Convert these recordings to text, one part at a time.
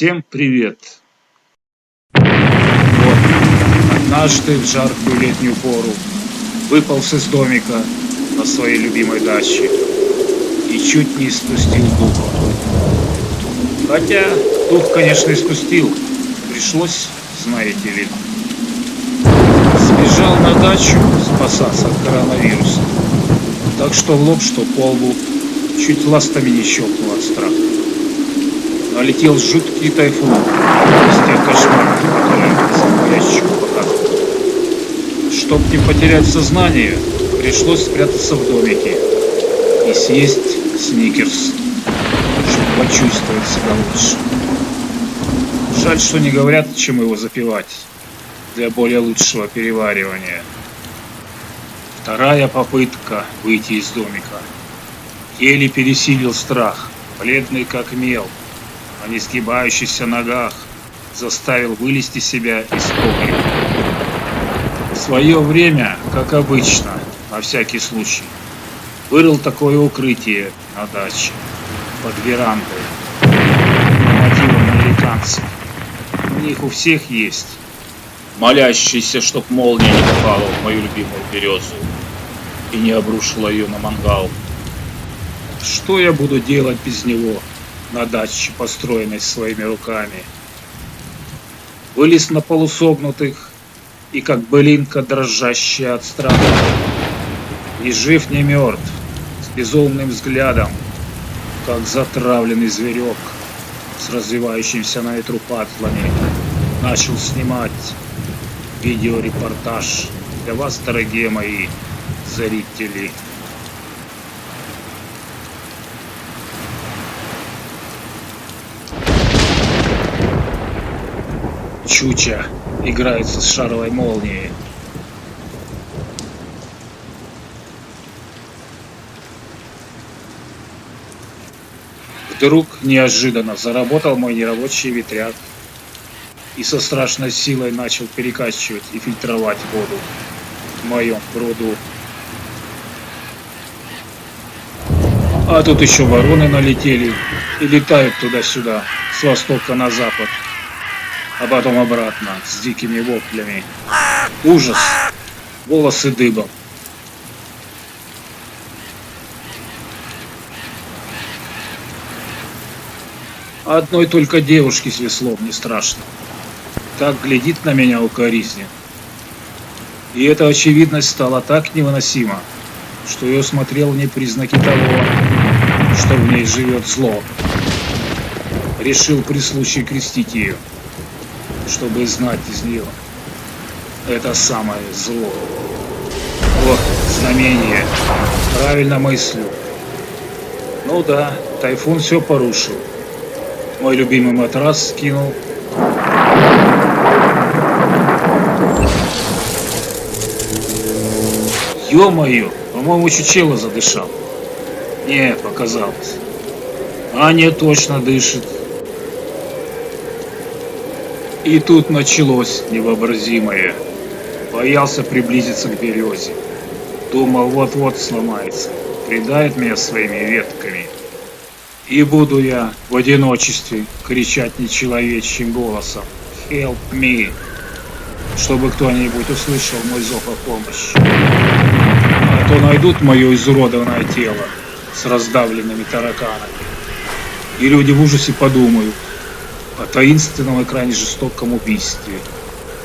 Всем привет! Вот, однажды в жаркую летнюю пору выполз из домика на своей любимой даче и чуть не испустил дух. Хотя дух, конечно, испустил, пришлось, знаете ли. Сбежал на дачу спасаться от коронавируса, так что в лоб, что по лбу, чуть ластами не щелкнул от страха. Налетел жуткий тайфун из тех кошмаров, которые по ящику показывал. Чтоб не потерять сознание, пришлось спрятаться в домике и съесть сникерс, чтобы почувствовать себя лучше. Жаль, что не говорят, чем его запивать для более лучшего переваривания. Вторая попытка выйти из домика. Еле пересилил страх, бледный как мел, на несгибающихся ногах заставил вылезти себя из погреба. В свое время, как обычно, на всякий случай, вырыл такое укрытие на даче, под верандой, по мотивам американцев. У них у всех есть, молящийся, чтоб молния не попала в мою любимую березу и не обрушила ее на мангал. Что я буду делать без него на даче, построенной своими руками? Вылез на полусогнутых и как былинка, дрожащая от страха. Ни жив, ни мертв, с безумным взглядом, как затравленный зверек с развивающимся на ветру патлами, начал снимать видеорепортаж для вас, дорогие мои зрители. Чуча играется с шаровой молнией. Вдруг неожиданно заработал мой нерабочий ветряк и со страшной силой начал перекачивать и фильтровать воду в моем пруду. А тут еще вороны налетели и летают туда-сюда, с востока на запад, а потом обратно с дикими воплями. Ужас! Волосы дыбом. Одной только девушке с веслом не страшно. Так глядит на меня укоризненно. И эта очевидность стала так невыносима, что я усмотрел в ней признаки того, что в ней живет зло. Решил при случае крестить ее, чтобы знать из нее это самое зло. О, знамение. Правильно мыслю. Ну да, тайфун все порушил. Мой любимый матрас скинул. Ё-моё, по-моему, чучело задышал. Не, показалось. А не, точно дышит. И тут началось невообразимое. Боялся приблизиться к березе. Думал, вот-вот сломается, придавит меня своими ветками. И буду я в одиночестве кричать нечеловечьим голосом «Help me!», чтобы кто-нибудь услышал мой зов о помощи. А то найдут мое изуродованное тело с раздавленными тараканами, и люди в ужасе подумают о таинственном и крайне жестоком убийстве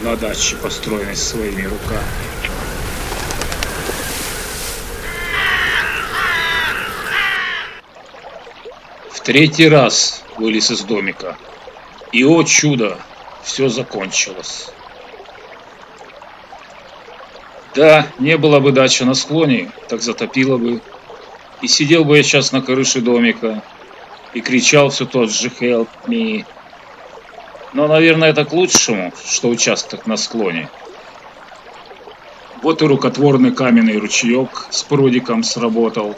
на даче, построенной своими руками. В третий раз вылез из домика, и, о чудо, все закончилось. Да, не было бы дачи на склоне, так затопило бы, и сидел бы я сейчас на крыше домика и кричал все тот же «Help me!». Но, наверное, это к лучшему, что участок на склоне. Вот и рукотворный каменный ручеек с прудиком сработал.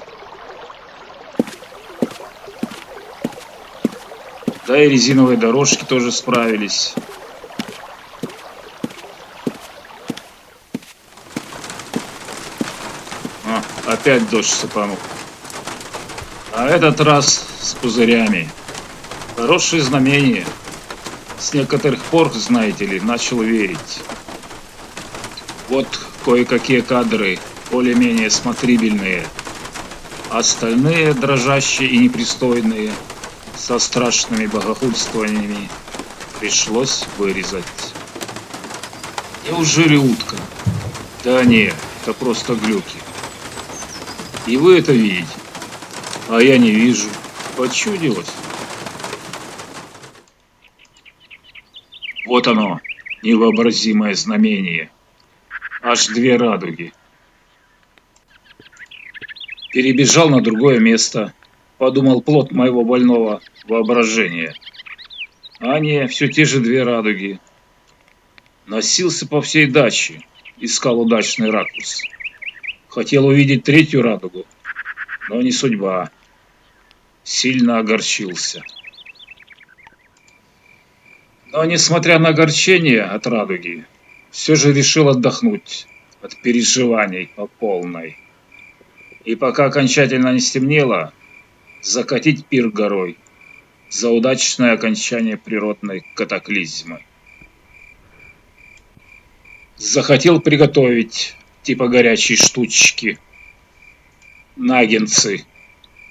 Да и резиновые дорожки тоже справились. Опять дождь сыпанул. А этот раз с пузырями. Хорошее знамение. С некоторых пор, знаете ли, начал верить. Вот кое-какие кадры, более-менее смотрибельные. Остальные, дрожащие и непристойные, со страшными богохульствованиями, пришлось вырезать. Неужели утка? Да нет, это просто глюки. И вы это видите, а я не вижу. Почудилось. Вот оно, невообразимое знамение. Аж 2 радуги. Перебежал на другое место, подумал плод моего больного воображения. А не, все те же 2 радуги. Носился по всей даче, искал удачный ракурс. Хотел увидеть 3-ю радугу, но не судьба. Сильно огорчился. Но, несмотря на огорчение от радуги, все же решил отдохнуть от переживаний по полной. И пока окончательно не стемнело, закатить пир горой за удачное окончание природной катаклизмы. Захотел приготовить, типа горячей штучки, наггетсы,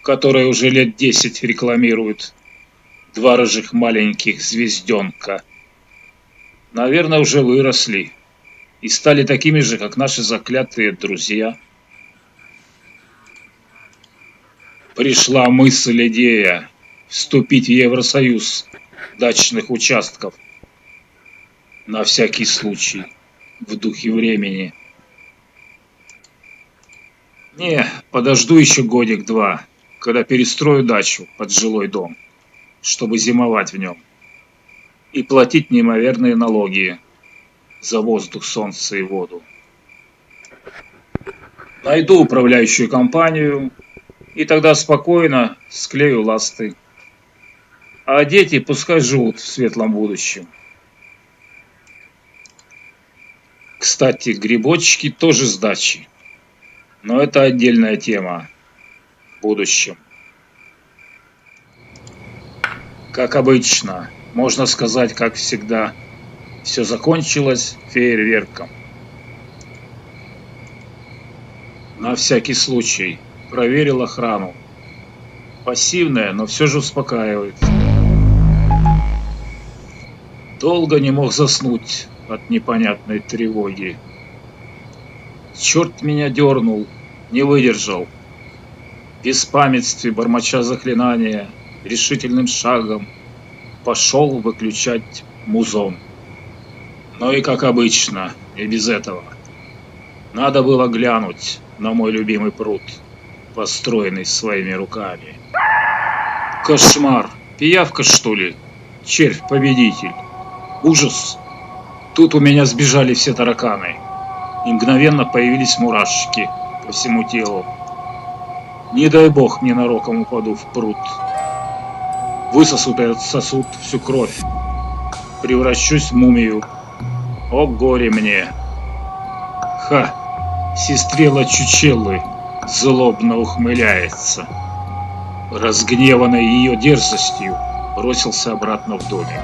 которые уже лет 10 рекламируют 2 рыжих маленьких звезденка. Наверное, уже выросли и стали такими же, как наши заклятые друзья. Пришла мысль, идея вступить в Евросоюз дачных участков. На всякий случай, в духе времени. Не, подожду еще годик-два, когда перестрою дачу под жилой дом, чтобы зимовать в нем. И платить неимоверные налоги за воздух, солнце и воду. Найду управляющую компанию, и тогда спокойно склею ласты. А дети пускай живут в светлом будущем. Кстати, грибочки тоже с дачи. Но это отдельная тема в будущем. Как обычно, можно сказать, как всегда, все закончилось фейерверком. На всякий случай проверил охрану. Пассивная, но все же успокаивает. Долго не мог заснуть от непонятной тревоги. Черт меня дернул, не выдержал. В беспамятстве, бормоча заклинания, решительным шагом пошел выключать музон. Но и как обычно, и без этого. Надо было глянуть на мой любимый пруд, построенный своими руками. Кошмар! Пиявка, что ли? Червь-победитель. Ужас! Тут у меня сбежали все тараканы. И мгновенно появились мурашки по всему телу. Не дай бог ненароком упаду в пруд. Высосут этот сосуд всю кровь. Превращусь в мумию. О горе мне! Ха! Сестрела Чучеллы злобно ухмыляется. Разгневанный ее дерзостью, бросился обратно в домик.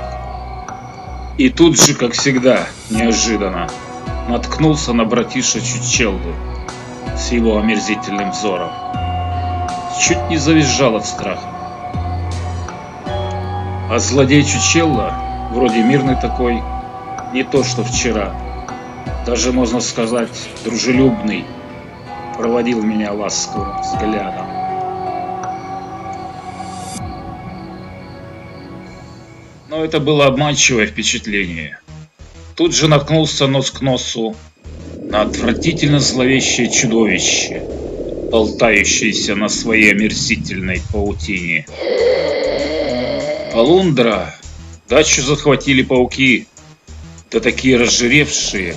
И тут же, как всегда, неожиданно, наткнулся на братиша Чучеллы с его омерзительным взором. Чуть не завизжал от страха. А злодей Чучелла, вроде мирный такой, не то что вчера, даже, можно сказать, дружелюбный, проводил меня ласковым взглядом. Но это было обманчивое впечатление. Тут же наткнулся нос к носу на отвратительно зловещее чудовище, болтающееся на своей омерзительной паутине. Полундра, дачу захватили пауки, да такие разжиревшие.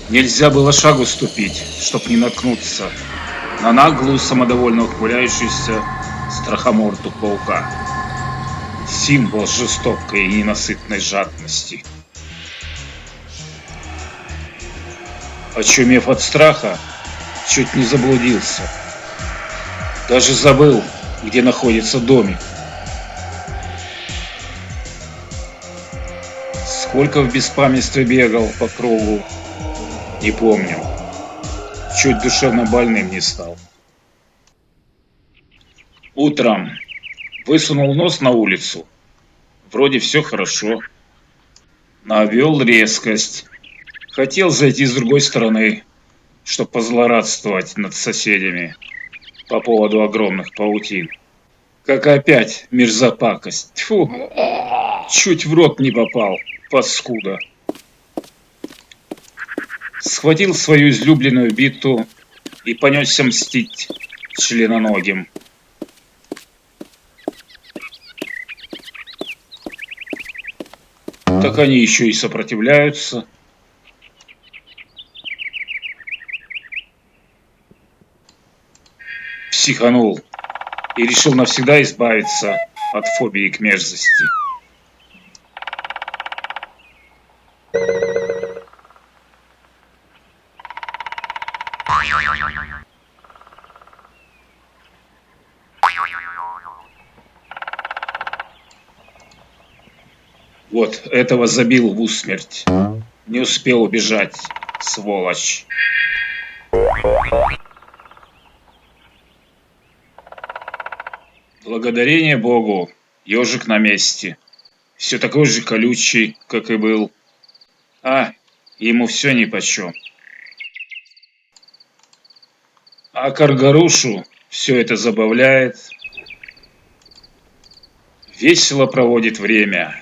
Нельзя было шагу ступить, чтоб не наткнуться на наглую, самодовольно ухмыляющуюся страхоморду паука. Символ жестокой и ненасытной жадности. Очумев от страха, чуть не заблудился. Даже забыл, где находится домик. Сколько в беспамятстве бегал по кругу, не помню. Чуть душевно больным не стал. Утром высунул нос на улицу. Вроде все хорошо. Навел резкость. Хотел зайти с другой стороны, чтоб позлорадствовать над соседями по поводу огромных паутин. Как опять мерзопакость. Тьфу, чуть в рот не попал, паскуда. Схватил свою излюбленную биту и понесся мстить членоногим. Так они еще и сопротивляются. Психанул и решил навсегда избавиться от фобии к мерзости. Вот этого забил в усмерть. Не успел убежать, сволочь. Благодарение Богу, ежик на месте. Все такой же колючий, как и был. А, ему все нипочем. А Каргарушу все это забавляет. Весело проводит время.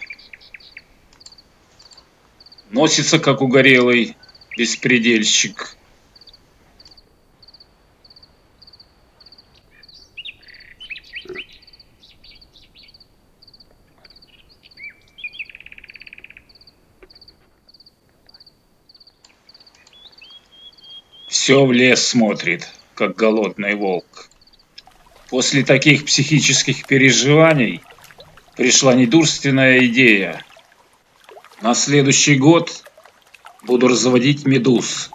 Носится, как угорелый беспредельщик. Все в лес смотрит, как голодный волк. После таких психических переживаний пришла недурственная идея. На следующий год буду разводить медуз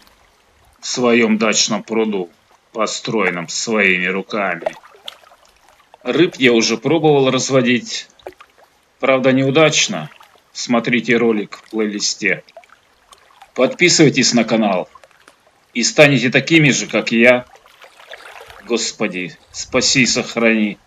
в своем дачном пруду, построенном своими руками. Рыб я уже пробовал разводить, правда неудачно. Смотрите ролик в плейлисте. Подписывайтесь на канал и станете такими же, как я. Господи, спаси и сохрани.